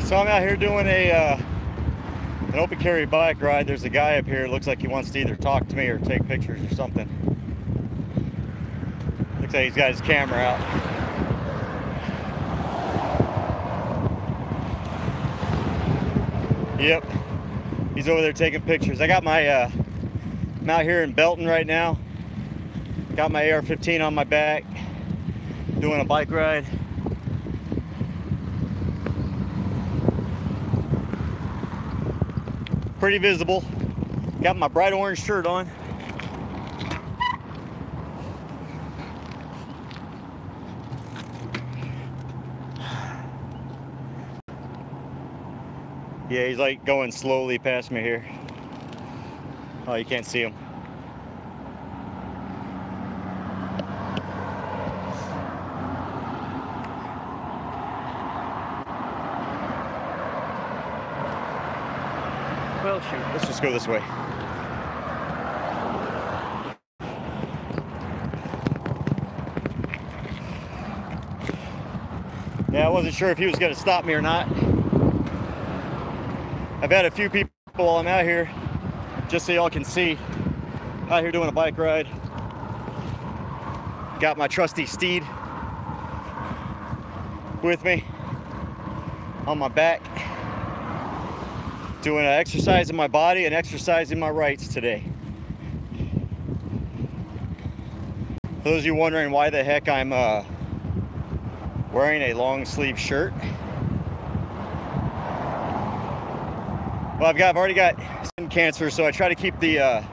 So I'm out here doing an open carry bike ride. There's a guy up here. It looks like he wants to either talk to me or take pictures or something. Looks like he's got his camera out. Yep, he's over there taking pictures. I got my, I'm out here in Belton right now. Got my AR-15 on my back, doing a bike ride. Pretty visible. Got my bright orange shirt on. Yeah, he's like going slowly past me here. Oh, you can't see him. Well, shoot, let's just go this way. Yeah, I wasn't sure if he was going to stop me or not. I've had a few people while I'm out here, just so y'all can see, out here doing a bike ride. Got my trusty steed with me on my back. Doing an exercise in my body and exercising my rights today. For those of you wondering why the heck I'm wearing a long sleeve shirt. Well, I've already got skin cancer, so I try to keep the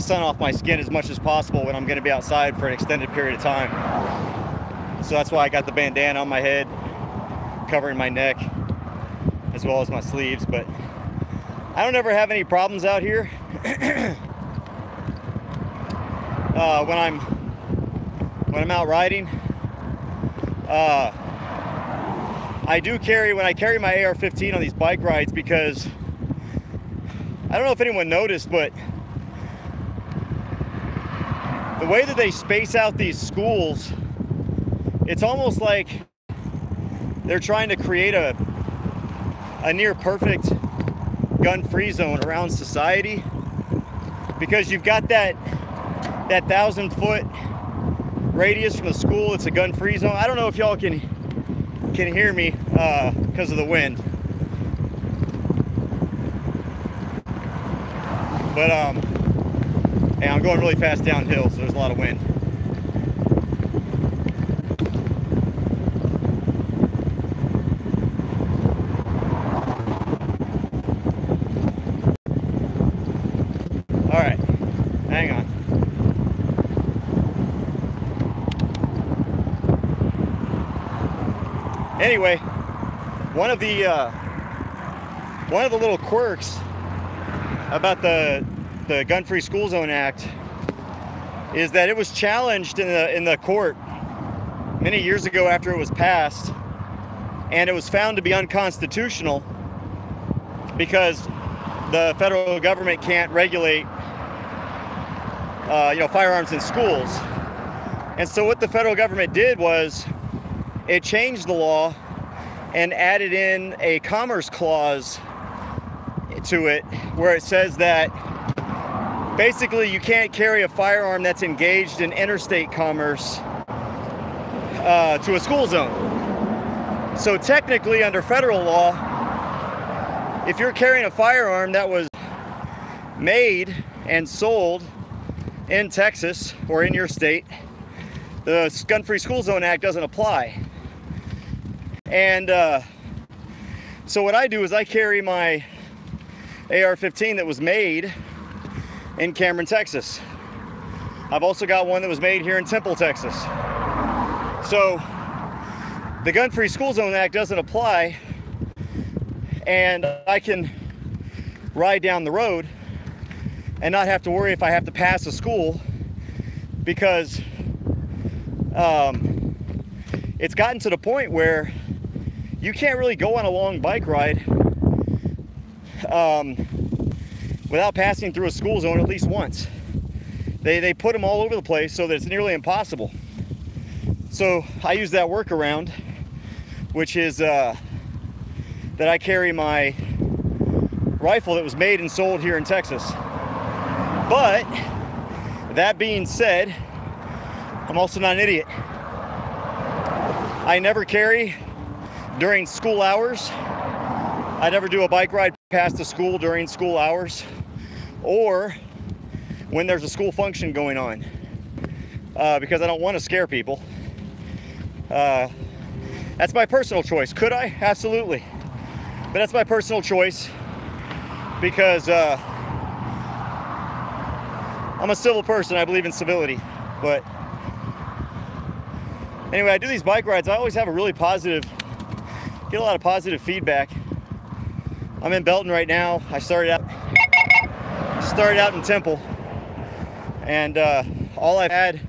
sun off my skin as much as possible when I'm going to be outside for an extended period of time. So that's why I got the bandana on my head, covering my neck, as well as my sleeves. But I don't ever have any problems out here. When I'm out riding. I do carry, when I carry my AR-15 on these bike rides, because I don't know if anyone noticed, but the way that they space out these schools, it's almost like they're trying to create a near perfect gun-free zone around society, because you've got that 1,000-foot radius from the school. It's a gun-free zone. I don't know if y'all can hear me because of the wind, but yeah, I'm going really fast downhill, so there's a lot of wind. All right, hang on. Anyway, one of the little quirks about the Gun-Free School Zone Act is that it was challenged in the court many years ago after it was passed, and it was found to be unconstitutional because the federal government can't regulate firearms in schools. And so what the federal government did was it changed the law and added in a commerce clause to it, where it says that basically you can't carry a firearm that's engaged in interstate commerce to a school zone. So technically, under federal law, if you're carrying a firearm that was made and sold in Texas or in your state, the Gun-Free School Zone Act doesn't apply. And so what I do is I carry my AR-15 that was made in Cameron, Texas. I've also got one that was made here in Temple, Texas. So the Gun-Free School Zone Act doesn't apply, and I can ride down the road and not have to worry if I have to pass a school, because it's gotten to the point where you can't really go on a long bike ride without passing through a school zone at least once. They put them all over the place so that it's nearly impossible. So I use that workaround, which is that I carry my rifle that was made and sold here in Texas. But that being said, I'm also not an idiot. I never carry during school hours. I never do a bike ride past the school during school hours or when there's a school function going on, because I don't want to scare people. That's my personal choice. Could I? Absolutely. But that's my personal choice because I'm a civil person. I believe in civility. But anyway, I do these bike rides. I always have a really positive, get a lot of positive feedback. I'm in Belton right now. I started out in Temple, and all I've had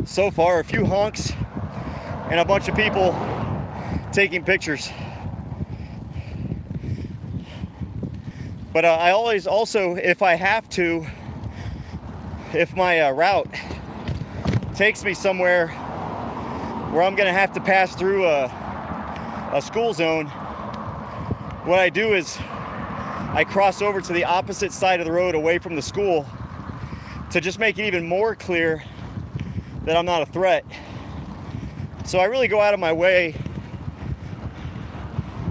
so far are a few honks and a bunch of people taking pictures. But I always also, if I have to, if my route takes me somewhere where I'm gonna have to pass through a school zone, what I do is I cross over to the opposite side of the road away from the school to just make it even more clear that I'm not a threat. So I really go out of my way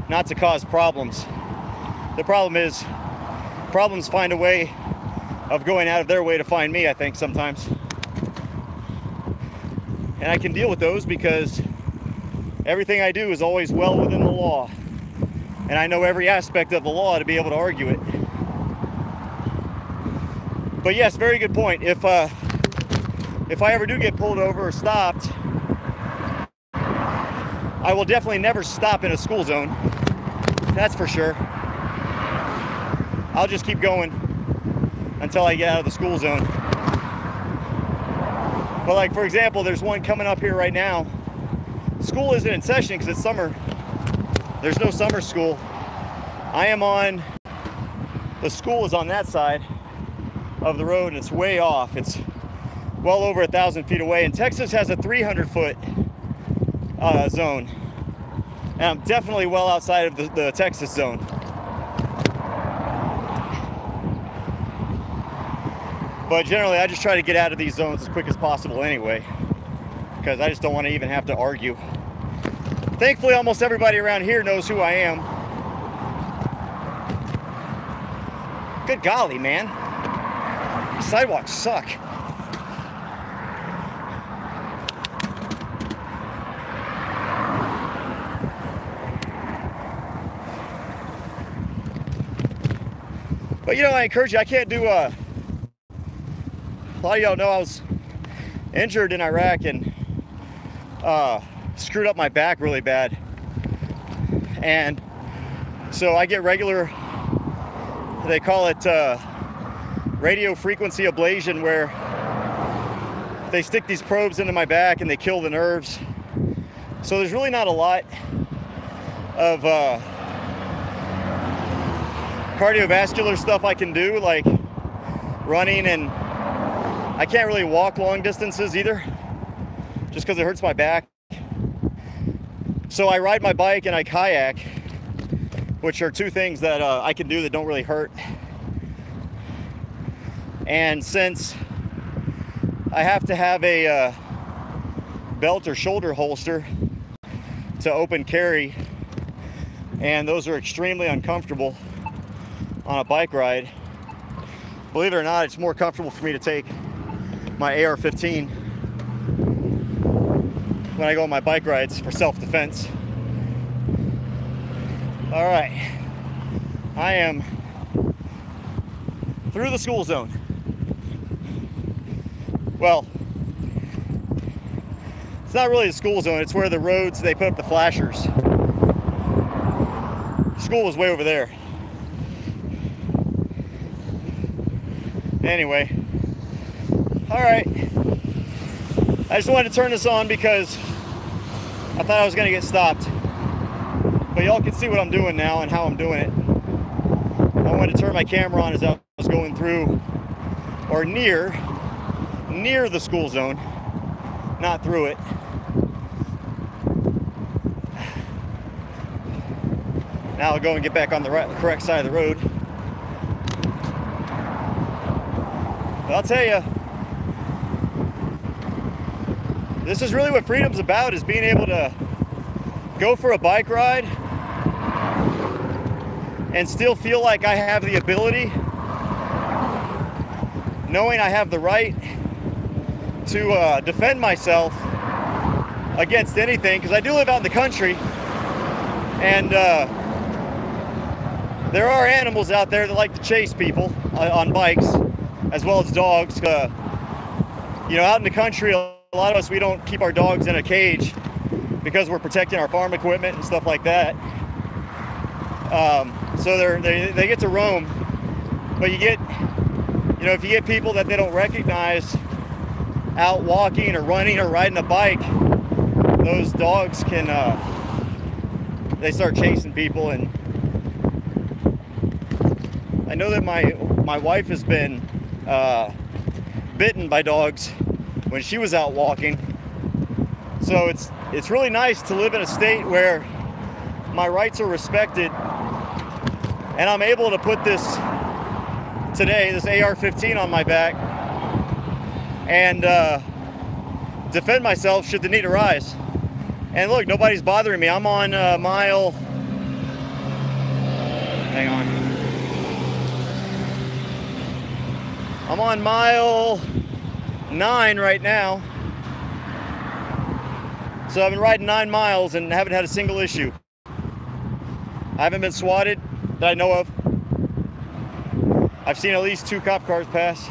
not to cause problems. The problem is, problems find a way of going out of their way to find me, I think, sometimes. And I can deal with those because everything I do is always well within the law. And I know every aspect of the law to be able to argue it. But yes, very good point. If I ever do get pulled over or stopped, I will definitely never stop in a school zone. That's for sure. I'll just keep going until I get out of the school zone. But like, for example, there's one coming up here right now. School isn't in session because it's summer. There's no summer school. I am on, the school is on that side of the road and it's way off. It's well over 1,000 feet away, and Texas has a 300-foot zone. And I'm definitely well outside of the Texas zone. But generally, I just try to get out of these zones as quick as possible anyway, because I just don't want to even have to argue. Thankfully, almost everybody around here knows who I am. Good golly, man. Sidewalks suck. But you know, I encourage you, I can't do a lot of y'all know I was injured in Iraq and screwed up my back really bad. And so I get regular, they call it radio frequency ablation, where they stick these probes into my back and they kill the nerves. So there's really not a lot of cardiovascular stuff I can do, like running, and I can't really walk long distances either, just because it hurts my back. So I ride my bike and I kayak, which are two things that I can do that don't really hurt. And since I have to have a belt or shoulder holster to open carry, and those are extremely uncomfortable on a bike ride, believe it or not, it's more comfortable for me to take my AR-15 when I go on my bike rides for self-defense. All right, I am through the school zone. Well, it's not really the school zone, it's where the roads, they put up the flashers. The school was way over there. Anyway, all right. I just wanted to turn this on because I thought I was gonna get stopped. But y'all can see what I'm doing now and how I'm doing it. I wanted to turn my camera on as I was going through, or near the school zone, not through it. Now I'll go and get back on the correct side of the road. But I'll tell you, this is really what freedom's about, is being able to go for a bike ride and still feel like I have the ability, knowing I have the right to defend myself against anything, because I do live out in the country, and there are animals out there that like to chase people on bikes, as well as dogs. You know, out in the country, a lot of us, we don't keep our dogs in a cage because we're protecting our farm equipment and stuff like that. So they get to roam, but you get, you know, if you get people that they don't recognize out walking or running or riding a bike, those dogs can, they start chasing people. And I know that my wife has been bitten by dogs when she was out walking. So it's really nice to live in a state where my rights are respected, and I'm able to put this AR-15 on my back and defend myself should the need arise. And look, nobody's bothering me. I'm on mile, hang on. I'm on mile 9 right now. So I've been riding 9 miles and haven't had a single issue. I haven't been swatted that I know of. I've seen at least 2 cop cars pass.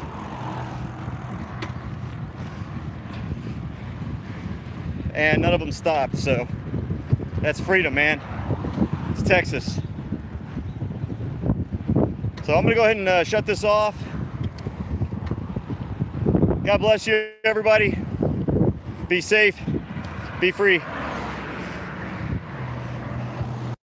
And none of them stopped, so that's freedom, man. It's Texas. So I'm gonna go ahead and shut this off. God bless you, everybody. Be safe, be free.